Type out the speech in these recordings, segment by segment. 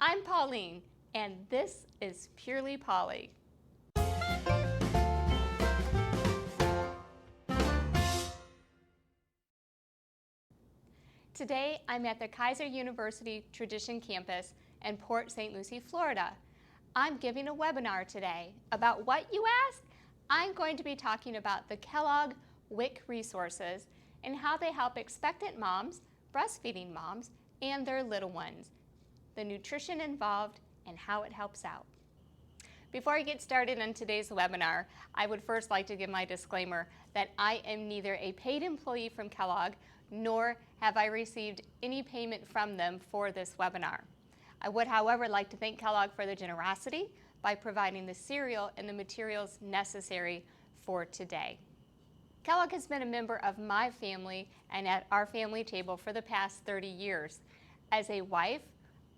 I'm Pauline, and this is Purely Paulie. Today, I'm at the Kaiser University Tradition Campus in Port St. Lucie, Florida. I'm giving a webinar today about what, you ask? I'm going to be talking about the Kellogg WIC resources and how they help expectant moms, breastfeeding moms, and their little ones, the nutrition involved, and how it helps out. Before I get started on today's webinar, I would first like to give my disclaimer that I am neither a paid employee from Kellogg, nor have I received any payment from them for this webinar. I would, however, like to thank Kellogg for their generosity by providing the cereal and the materials necessary for today. Kellogg has been a member of my family and at our family table for the past 30 years. As a wife,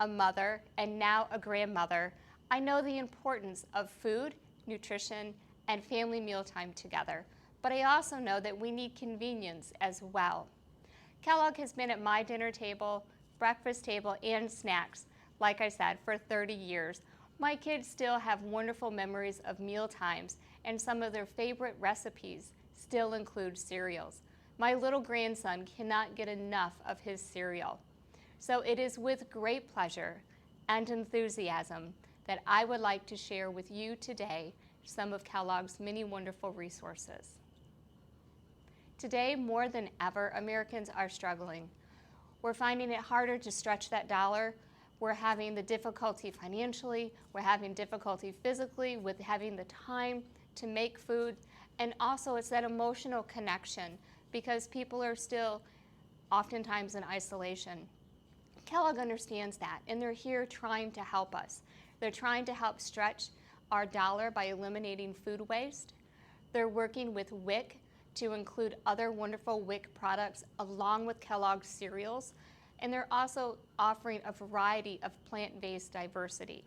a mother, and now a grandmother, I know the importance of food, nutrition, and family mealtime together, but I also know that we need convenience as well. Kellogg has been at my dinner table, breakfast table, and snacks, like I said, for 30 years. My kids still have wonderful memories of meal times, and some of their favorite recipes still include cereals. My little grandson cannot get enough of his cereal. So it is with great pleasure and enthusiasm that I would like to share with you today some of Kellogg's many wonderful resources. Today, more than ever, Americans are struggling. We're finding it harder to stretch that dollar. We're having the difficulty financially. We're having difficulty physically with having the time to make food. And also it's that emotional connection because people are still oftentimes in isolation. Kellogg understands that, and they're here trying to help us. They're trying to help stretch our dollar by eliminating food waste. They're working with WIC to include other wonderful WIC products along with Kellogg's cereals, and they're also offering a variety of plant-based diversity.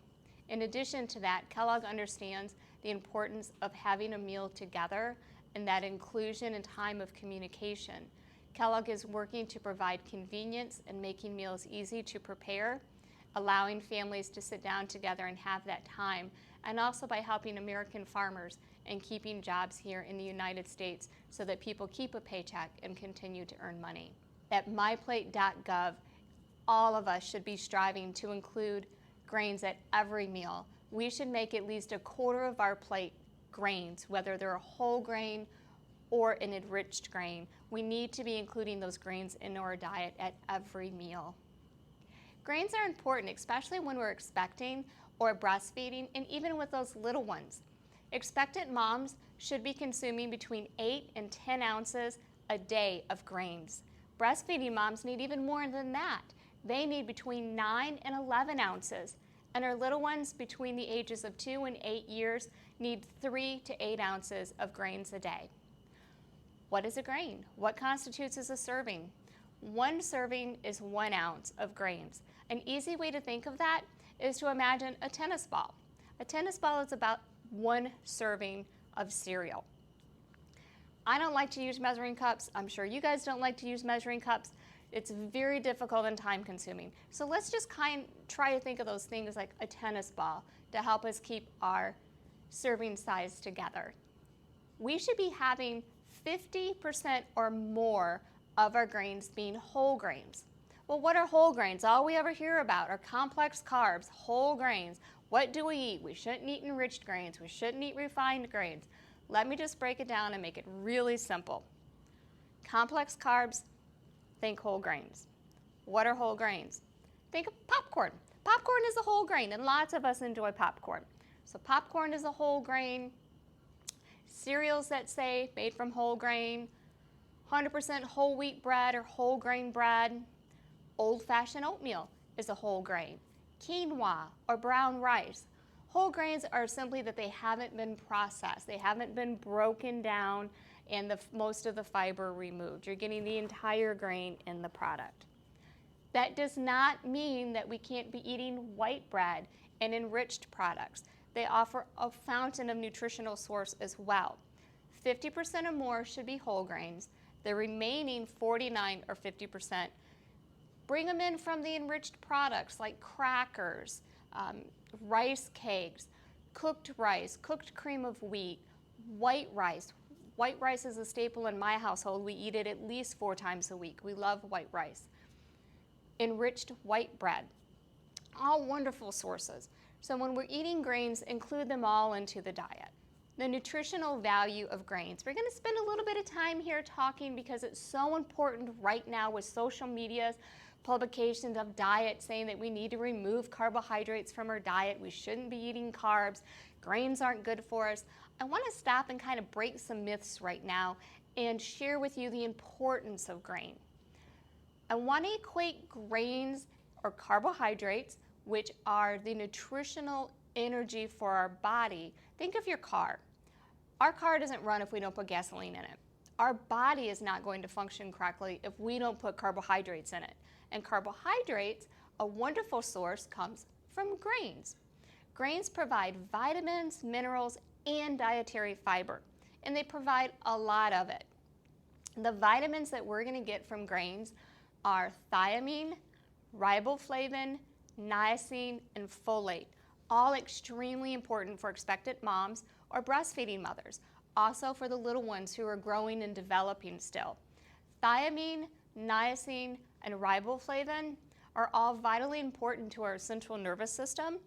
In addition to that, Kellogg understands the importance of having a meal together and that inclusion and time of communication. Kellogg is working to provide convenience and making meals easy to prepare, allowing families to sit down together and have that time, and also by helping American farmers and keeping jobs here in the United States so that people keep a paycheck and continue to earn money. At MyPlate.gov, all of us should be striving to include grains at every meal. We should make at least a quarter of our plate grains, whether they're a whole grain or an enriched grain. We need to be including those grains in our diet at every meal. Grains are important, especially when we're expecting or breastfeeding, and even with those little ones. Expectant moms should be consuming between 8 and 10 ounces a day of grains. Breastfeeding moms need even more than that. They need between 9 and 11 ounces, and our little ones between the ages of 2 and 8 years need 3 to 8 ounces of grains a day. What is a grain? What constitutes as a serving? One serving is 1 ounce of grains. An easy way to think of that is to imagine a tennis ball. A tennis ball is about 1 serving of cereal. I don't like to use measuring cups. I'm sure you guys don't like to use measuring cups. It's very difficult and time consuming. So let's just try to think of those things like a tennis ball to help us keep our serving size together. We should be having 50% or more of our grains being whole grains. Well, what are whole grains? All we ever hear about are complex carbs, whole grains. What do we eat? We shouldn't eat enriched grains. We shouldn't eat refined grains. Let me just break it down and make it really simple. Complex carbs, think whole grains. What are whole grains? Think of popcorn. Popcorn is a whole grain, and lots of us enjoy popcorn. So popcorn is a whole grain. Cereals that say made from whole grain, 100% whole wheat bread or whole grain bread. Old-fashioned oatmeal is a whole grain. Quinoa or brown rice. Whole grains are simply that they haven't been processed. They haven't been broken down and most of the fiber removed. You're getting the entire grain in the product. That does not mean that we can't be eating white bread and enriched products. They offer a fountain of nutritional source as well. 50% or more should be whole grains. The remaining 49 or 50% Bring them in from the enriched products like crackers, rice cakes, cooked rice, cooked cream of wheat, white rice. White rice is a staple in my household. We eat it at least 4 times a week. We love white rice. Enriched white bread. All wonderful sources. So when we're eating grains, include them all into the diet. The nutritional value of grains. We're going to spend a little bit of time here talking because it's so important right now with social media's publications of diet saying that we need to remove carbohydrates from our diet. We shouldn't be eating carbs. Grains aren't good for us. I want to stop and kind of break some myths right now and share with you the importance of grain. I want to equate grains or carbohydrates, which are the nutritional energy for our body. Think of your car. Our car doesn't run if we don't put gasoline in it. Our body is not going to function correctly if we don't put carbohydrates in it. And carbohydrates, a wonderful source, comes from grains. Grains provide vitamins, minerals, and dietary fiber, and they provide a lot of it. The vitamins that we're going to get from grains are thiamine, riboflavin, niacin, and folate, all extremely important for expectant moms or breastfeeding mothers, also for the little ones who are growing and developing still. Thiamine, niacin, and riboflavin are all vitally important to our central nervous system.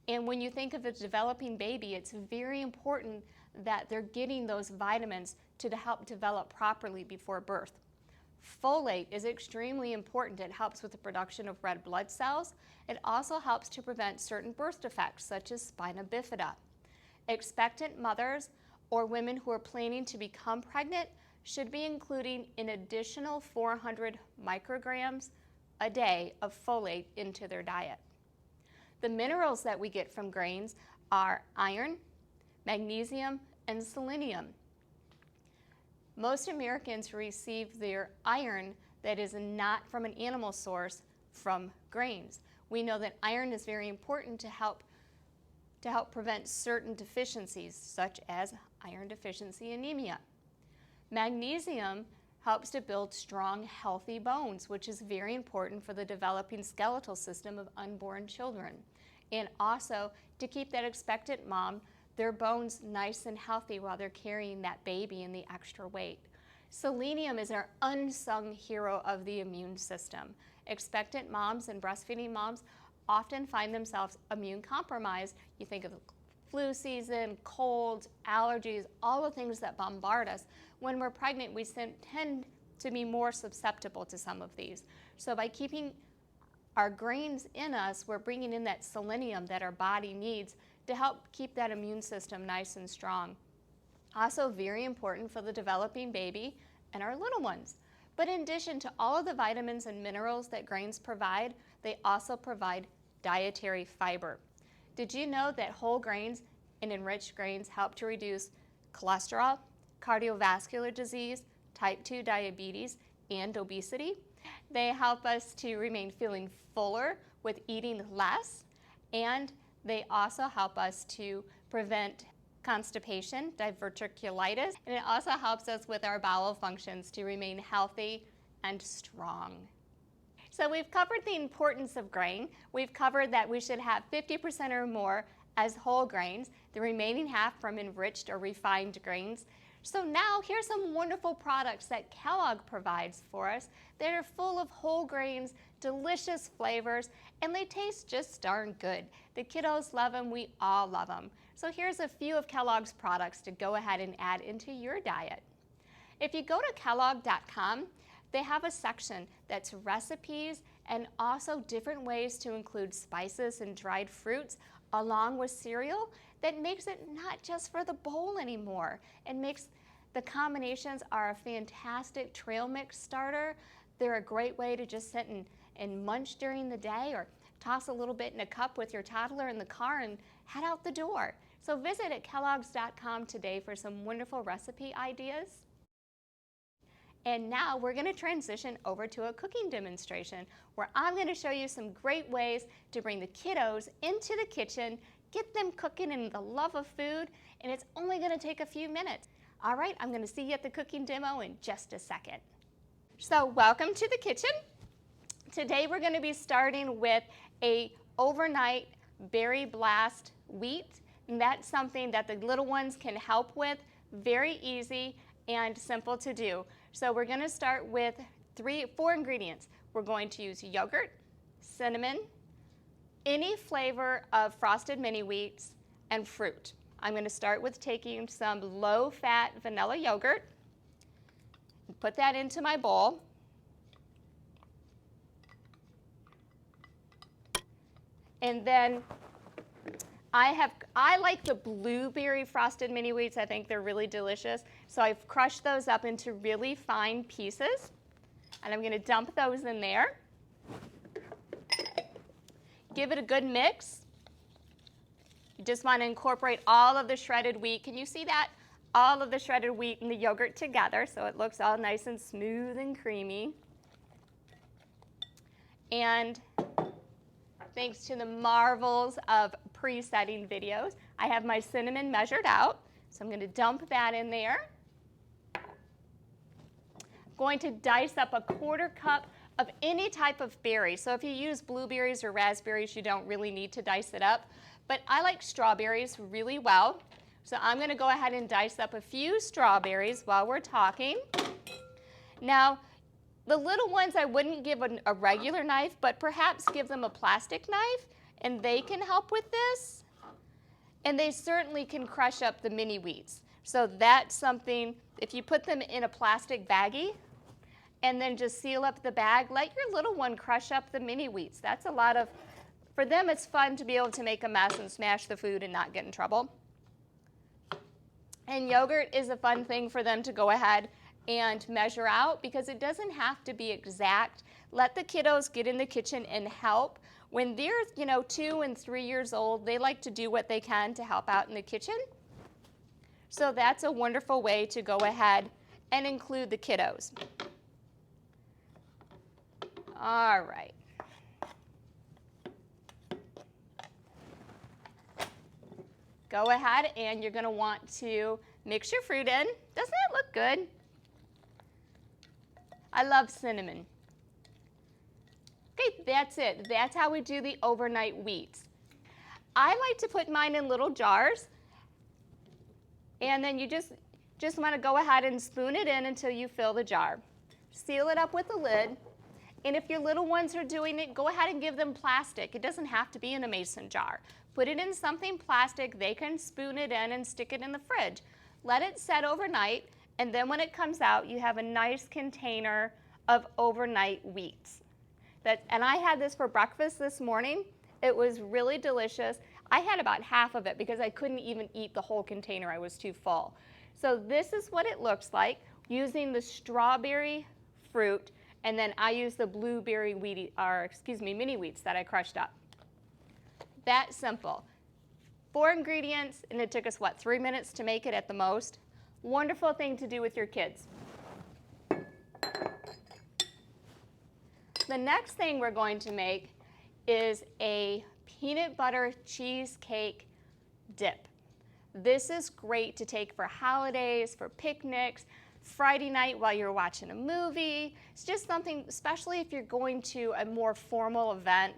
And when you think of a developing baby, it's very important that they're getting those vitamins to help develop properly before birth. Folate is extremely important. It helps with the production of red blood cells. It also helps to prevent certain birth defects, such as spina bifida. Expectant mothers or women who are planning to become pregnant should be including an additional 400 micrograms a day of folate into their diet. The minerals that we get from grains are iron, magnesium, and selenium. Most Americans receive their iron that is not from an animal source from grains. We know that iron is very important to help prevent certain deficiencies, such as iron deficiency anemia. Magnesium helps to build strong, healthy bones, which is very important for the developing skeletal system of unborn children. And also to keep that expectant mom, their bones nice and healthy while they're carrying that baby and the extra weight. Selenium is our unsung hero of the immune system. Expectant moms and breastfeeding moms often find themselves immune compromised. You think of the flu season, colds, allergies, all the things that bombard us. When we're pregnant, we tend to be more susceptible to some of these. So by keeping our grains in us, we're bringing in that selenium that our body needs to help keep that immune system nice and strong. Also very important for the developing baby and our little ones. But in addition to all of the vitamins and minerals that grains provide, they also provide dietary fiber. Did you know that whole grains and enriched grains help to reduce cholesterol, cardiovascular disease, type 2 diabetes, and obesity? They help us to remain feeling fuller with eating less, and they also help us to prevent constipation, diverticulitis, and it also helps us with our bowel functions to remain healthy and strong. So we've covered the importance of grain. We've covered that we should have 50% or more as whole grains, the remaining half from enriched or refined grains. So now here's some wonderful products that Kellogg provides for us that are full of whole grains, delicious flavors, and they taste just darn good. The kiddos love them, we all love them. So here's a few of Kellogg's products to go ahead and add into your diet. If you go to Kellogg.com, they have a section that's recipes and also different ways to include spices and dried fruits along with cereal that makes it not just for the bowl anymore. It makes the combinations are a fantastic trail mix starter. They're a great way to just sit and munch during the day or toss a little bit in a cup with your toddler in the car and head out the door. So visit at Kelloggs.com today for some wonderful recipe ideas. And now we're going to transition over to a cooking demonstration where I'm going to show you some great ways to bring the kiddos into the kitchen, get them cooking in the love of food, and it's only going to take a few minutes. All right, I'm going to see you at the cooking demo in just a second. So welcome to the kitchen. Today we're going to be starting with a overnight berry blast wheat, and that's something that the little ones can help with. Very easy and simple to do. So we're going to start with 4 ingredients. We're going to use yogurt, cinnamon, any flavor of frosted mini wheats, and fruit. I'm going to start with taking some low-fat vanilla yogurt, put that into my bowl. And then I like the blueberry frosted mini wheats. I think they're really delicious. So I've crushed those up into really fine pieces. And I'm going to dump those in there. Give it a good mix. You just want to incorporate all of the shredded wheat. Can you see that? All of the shredded wheat and the yogurt together so it looks all nice and smooth and creamy. And thanks to the marvels of pre-setting videos, I have my cinnamon measured out. So I'm going to dump that in there. I'm going to dice up a 1/4 cup of any type of berry. So if you use blueberries or raspberries, you don't really need to dice it up. But I like strawberries really well. So I'm going to go ahead and dice up a few strawberries while we're talking. Now, the little ones I wouldn't give a regular knife, but perhaps give them a plastic knife, and they can help with this. And they certainly can crush up the mini wheats. So that's something, if you put them in a plastic baggie, and then just seal up the bag, let your little one crush up the mini wheats. That's a lot of, for them it's fun to be able to make a mess and smash the food and not get in trouble. And yogurt is a fun thing for them to go ahead and measure out because it doesn't have to be exact. Let the kiddos get in the kitchen and help. When they're 2 and 3 years old, they like to do what they can to help out in the kitchen. So that's a wonderful way to go ahead and include the kiddos. All right. Go ahead and you're going to want to mix your fruit in. Doesn't it look good? I love cinnamon. Okay, that's it. That's how we do the overnight wheats. I like to put mine in little jars, and then you just want to go ahead and spoon it in until you fill the jar. Seal it up with a lid. And if your little ones are doing it, go ahead and give them plastic. It doesn't have to be in a mason jar. Put it in something plastic. They can spoon it in and stick it in the fridge. Let it set overnight, and then when it comes out, you have a nice container of overnight wheats. And I had this for breakfast this morning. It was really delicious. I had about half of it because I couldn't even eat the whole container. I was too full. So this is what it looks like using the strawberry fruit. And then I use the blueberry mini wheats that I crushed up. That simple. 4 ingredients, and it took us, 3 minutes to make it at the most. Wonderful thing to do with your kids. The next thing we're going to make is a peanut butter cheesecake dip. This is great to take for holidays, for picnics, Friday night while you're watching a movie. It's just something, especially if you're going to a more formal event.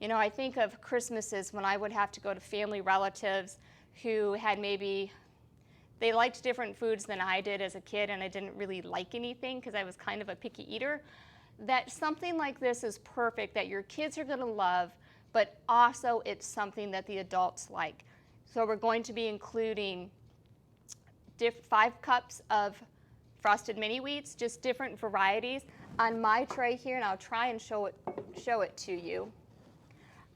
I think of Christmases when I would have to go to family relatives who had they liked different foods than I did as a kid, and I didn't really like anything because I was kind of a picky eater. That something like this is perfect, that your kids are going to love, but also it's something that the adults like. So we're going to be including 5 cups of frosted mini wheats, just different varieties. On my tray here, and I'll try and show it to you.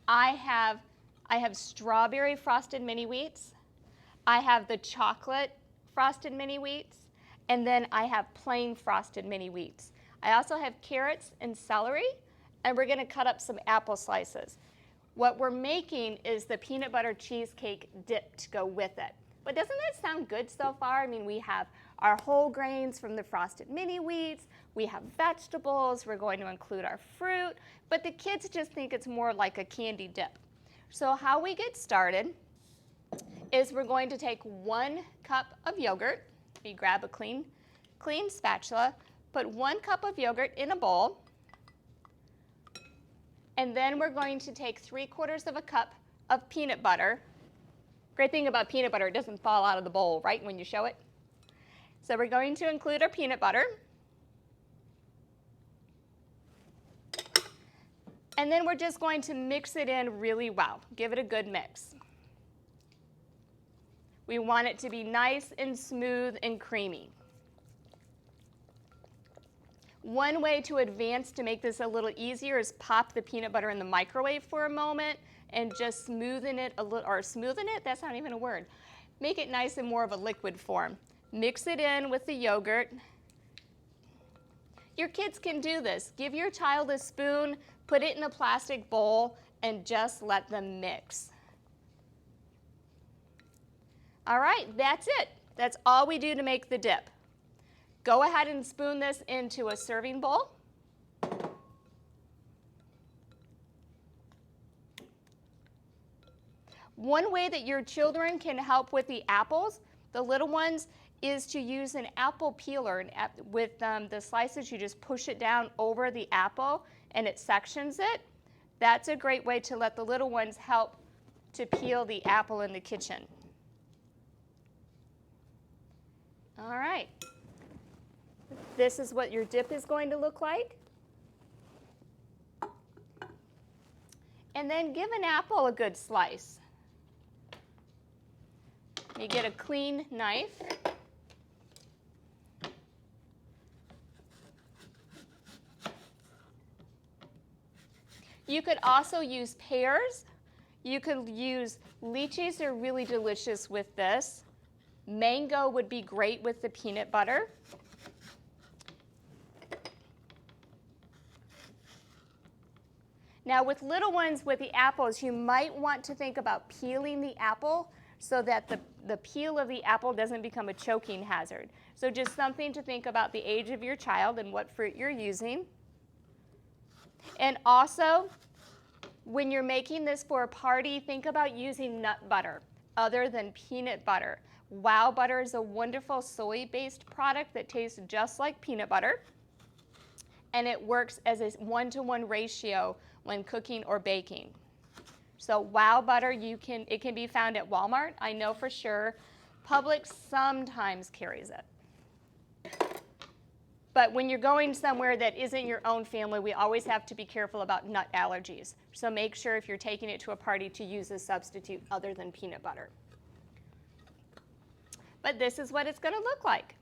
I have strawberry frosted mini wheats. I have the chocolate frosted mini wheats, and then I have plain frosted mini wheats. I also have carrots and celery, and we're going to cut up some apple slices. What we're making is the peanut butter cheesecake dip to go with it. But doesn't that sound good so far? I mean, we have our whole grains from the frosted mini wheats, we have vegetables, we're going to include our fruit, but the kids just think it's more like a candy dip. So how we get started is we're going to take 1 cup of yogurt. You grab a clean spatula, put 1 cup of yogurt in a bowl, And then we're going to take 3/4 of a cup of peanut butter. Great thing about peanut butter, it doesn't fall out of the bowl, right, when you show it. So we're going to include our peanut butter. And then we're just going to mix it in really well. Give it a good mix. We want it to be nice and smooth and creamy. One way to advance to make this a little easier is pop the peanut butter in the microwave for a moment and just smoothen it a little, or smoothen it, that's not even a word. Make it nice and more of a liquid form. Mix it in with the yogurt. Your kids can do this. Give your child a spoon, put it in a plastic bowl, and just let them mix. All right, that's it. That's all we do to make the dip. Go ahead and spoon this into a serving bowl. One way that your children can help with the apples, the little ones, is to use an apple peeler. With the slices, you just push it down over the apple and it sections it. That's a great way to let the little ones help to peel the apple in the kitchen. All right. This is what your dip is going to look like. And then give an apple a good slice. You get a clean knife. You could also use pears. You could use lychees, are really delicious with this. Mango would be great with the peanut butter. Now with little ones with the apples, you might want to think about peeling the apple so that the peel of the apple doesn't become a choking hazard. So just something to think about the age of your child and what fruit you're using. And also, when you're making this for a party, think about using nut butter other than peanut butter. Wow butter is a wonderful soy-based product that tastes just like peanut butter, and it works as a 1-to-1 ratio when cooking or baking. So wow butter, it can be found at Walmart. I know for sure. Publix sometimes carries it. But when you're going somewhere that isn't your own family, we always have to be careful about nut allergies. So make sure if you're taking it to a party to use a substitute other than peanut butter. But this is what it's going to look like.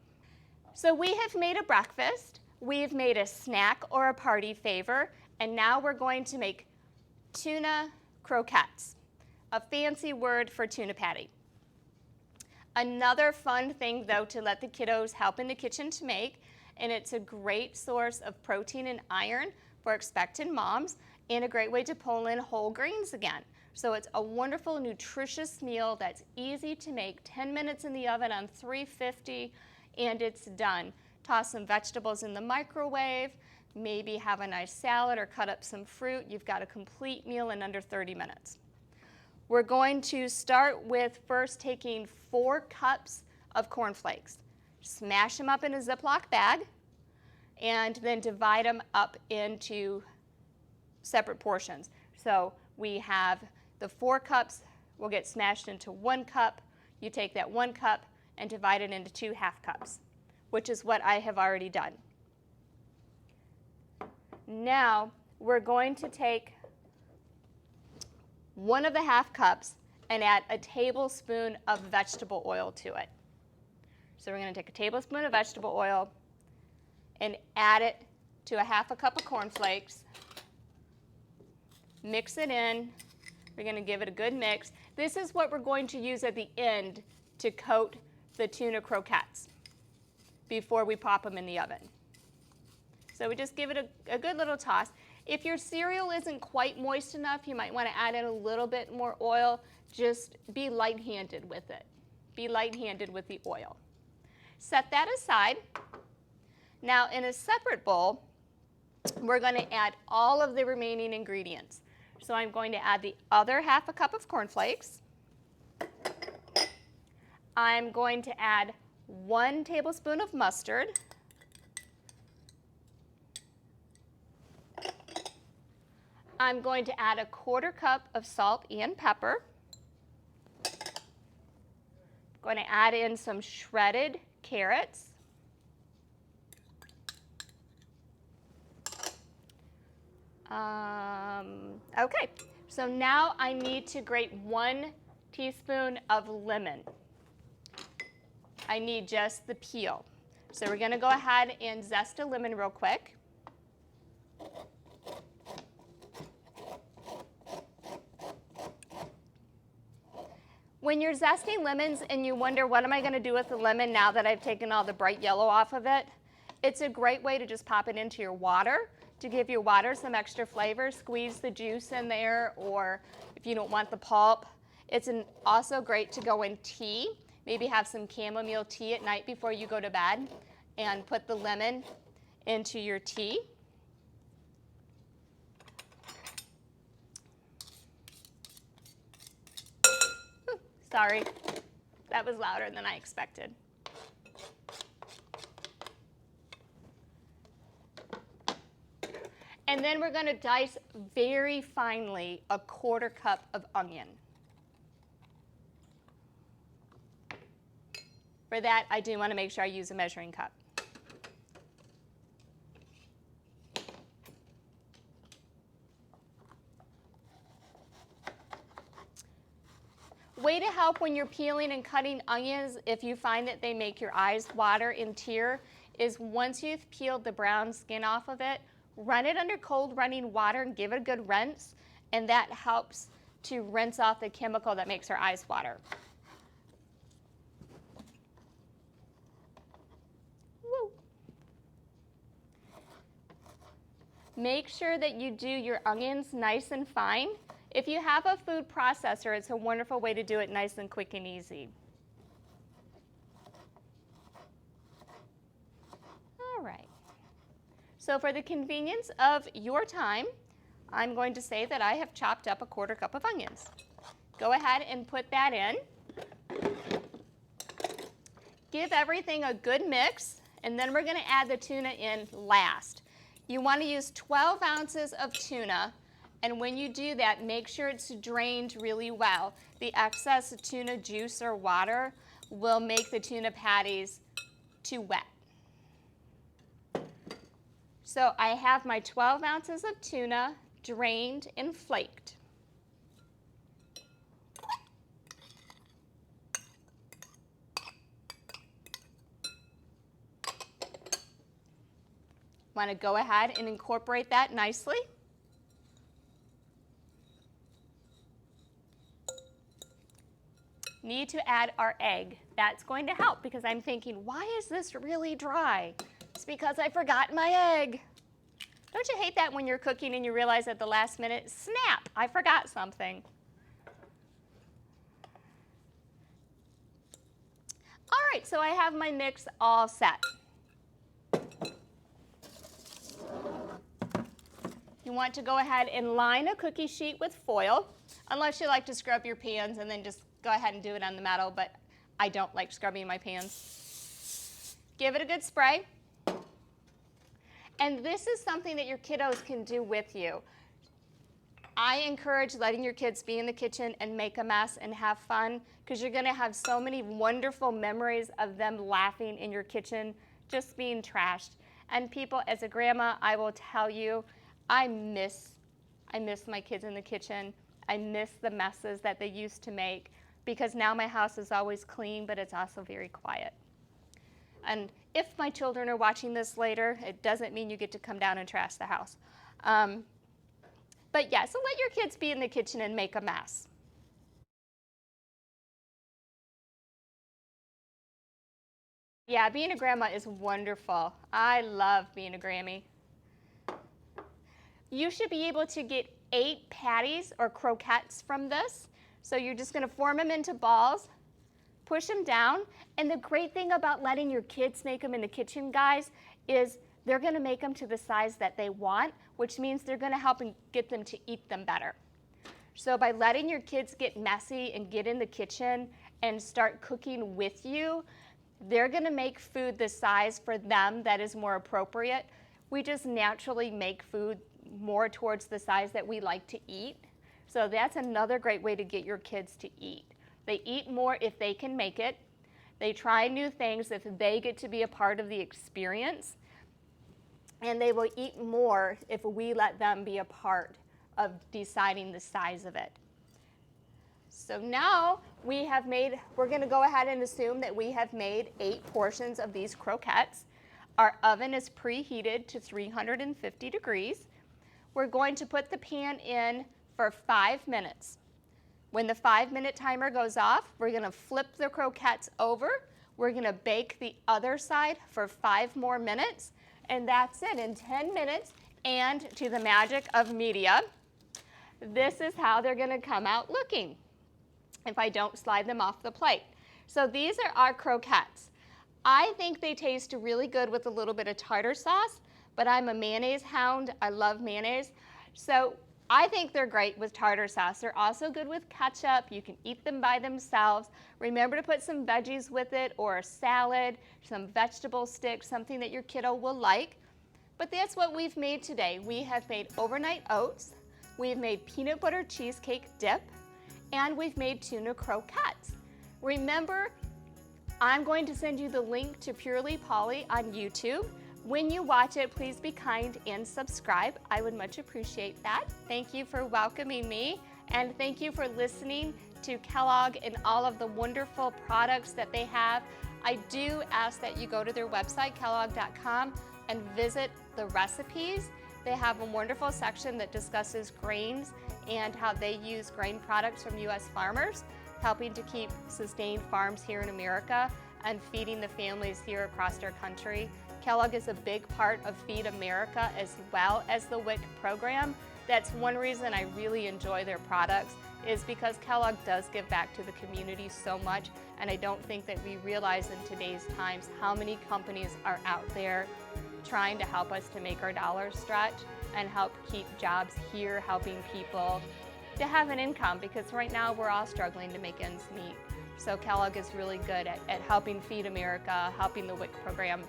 So we have made a breakfast, we've made a snack or a party favor, and now we're going to make tuna croquettes, a fancy word for tuna patty. Another fun thing, though, to let the kiddos help in the kitchen to make, and it's a great source of protein and iron for expectant moms, and a great way to pull in whole grains again. So it's a wonderful, nutritious meal that's easy to make, 10 minutes in the oven on 350, and it's done. Toss some vegetables in the microwave, maybe have a nice salad or cut up some fruit. You've got a complete meal in under 30 minutes. We're going to start with first taking 4 cups of cornflakes. Smash them up in a Ziploc bag, and then divide them up into separate portions. So we have the 4 cups will get smashed into 1 cup. You take that 1 cup and divide it into 2 half cups, which is what I have already done. Now we're going to take 1 of the half cups and add a tablespoon of vegetable oil to it. So we're going to take a tablespoon of vegetable oil and add it to a half a cup of cornflakes. Mix it in. We're going to give it a good mix. This is what we're going to use at the end to coat the tuna croquettes before we pop them in the oven. So we just give it a good little toss. If your cereal isn't quite moist enough, you might want to add in a little bit more oil. Just be light-handed with it. Be light-handed with the oil. Set that aside. Now in a separate bowl, we're going to add all of the remaining ingredients. So I'm going to add the other half a cup of cornflakes. I'm going to add 1 tablespoon of mustard. I'm going to add a 1/4 cup of salt and pepper. I'm going to add in some shredded carrots. Okay, so now I need to grate 1 teaspoon of lemon. I need just the peel. So we're going to go ahead and zest a lemon real quick. When you're zesting lemons and you wonder, what am I going to do with the lemon now that I've taken all the bright yellow off of it? It's a great way to just pop it into your water to give your water some extra flavor. Squeeze the juice in there, or if you don't want the pulp. It's also great to go in tea. Maybe have some chamomile tea at night before you go to bed and put the lemon into your tea. Sorry, that was louder than I expected. And then we're going to dice very finely a 1/4 cup of onion. For that, I do want to make sure I use a measuring cup. Way to help when you're peeling and cutting onions, if you find that they make your eyes water and tear, is once you've peeled the brown skin off of it, run it under cold running water and give it a good rinse, and that helps to rinse off the chemical that makes our eyes water. Woo. Make sure that you do your onions nice and fine. If you have a food processor, it's a wonderful way to do it nice and quick and easy. All right. So for the convenience of your time, I'm going to say that I have chopped up a 1/4 cup of onions. Go ahead and put that in. Give everything a good mix, and then we're going to add the tuna in last. You want to use 12 ounces of tuna. And when you do that, make sure it's drained really well. The excess tuna juice or water will make the tuna patties too wet. So I have my 12 ounces of tuna drained and flaked. Want to go ahead and incorporate that nicely. Need to add our egg. That's going to help because I'm thinking, why is this really dry? It's because I forgot my egg. Don't you hate that when you're cooking and you realize at the last minute, snap, I forgot something. All right, so I have my mix all set. You want to go ahead and line a cookie sheet with foil, unless you like to scrub your pans and then just go ahead and do it on the metal, but I don't like scrubbing my pans. Give it a good spray. And this is something that your kiddos can do with you. I encourage letting your kids be in the kitchen and make a mess and have fun, because you're going to have so many wonderful memories of them laughing in your kitchen, just being trashed. And people, as a grandma, I will tell you, I miss my kids in the kitchen. I miss the messes that they used to make, because now my house is always clean, but it's also very quiet. And if my children are watching this later, it doesn't mean you get to come down and trash the house. But yeah, so let your kids be in the kitchen and make a mess. Yeah, being a grandma is wonderful. I love being a Grammy. You should be able to get 8 patties or croquettes from this. So you're just going to form them into balls, push them down. And the great thing about letting your kids make them in the kitchen, guys, is they're going to make them to the size that they want, which means they're going to help and get them to eat them better. So by letting your kids get messy and get in the kitchen and start cooking with you, they're going to make food the size for them that is more appropriate. We just naturally make food more towards the size that we like to eat. So that's another great way to get your kids to eat. They eat more if they can make it. They try new things if they get to be a part of the experience. And they will eat more if we let them be a part of deciding the size of it. So now we're going to go ahead and assume that we have made 8 portions of these croquettes. Our oven is preheated to 350 degrees. We're going to put the pan in for 5 minutes. When the 5-minute timer goes off, we're going to flip the croquettes over. We're going to bake the other side for 5 more minutes. And that's it, in 10 minutes. And to the magic of media, this is how they're going to come out looking if I don't slide them off the plate. So these are our croquettes. I think they taste really good with a little bit of tartar sauce, but I'm a mayonnaise hound. I love mayonnaise. So I think they're great with tartar sauce. They're also good with ketchup. You can eat them by themselves. Remember to put some veggies with it, or a salad, some vegetable sticks, something that your kiddo will like. But that's what we've made today. We have made overnight oats. We've made peanut butter cheesecake dip. And we've made tuna croquettes. Remember, I'm going to send you the link to Purely Paulie on YouTube. When you watch it, please be kind and subscribe. I would much appreciate that. Thank you for welcoming me, and thank you for listening to Kellogg and all of the wonderful products that they have. I do ask that you go to their website, Kellogg.com, and visit the recipes. They have a wonderful section that discusses grains and how they use grain products from U.S. farmers, helping to keep sustained farms here in America and feeding the families here across our country. Kellogg is a big part of Feed America as well as the WIC program. That's one reason I really enjoy their products, is because Kellogg does give back to the community so much, and I don't think that we realize in today's times how many companies are out there trying to help us to make our dollars stretch and help keep jobs here, helping people to have an income, because right now we're all struggling to make ends meet. So Kellogg is really good at helping Feed America, helping the WIC program.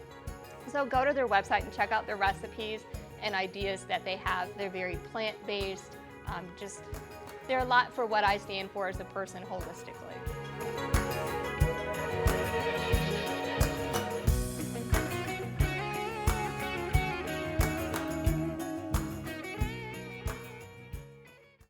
So go to their website and check out their recipes and ideas that they have. They're very plant-based. They're a lot for what I stand for as a person holistically.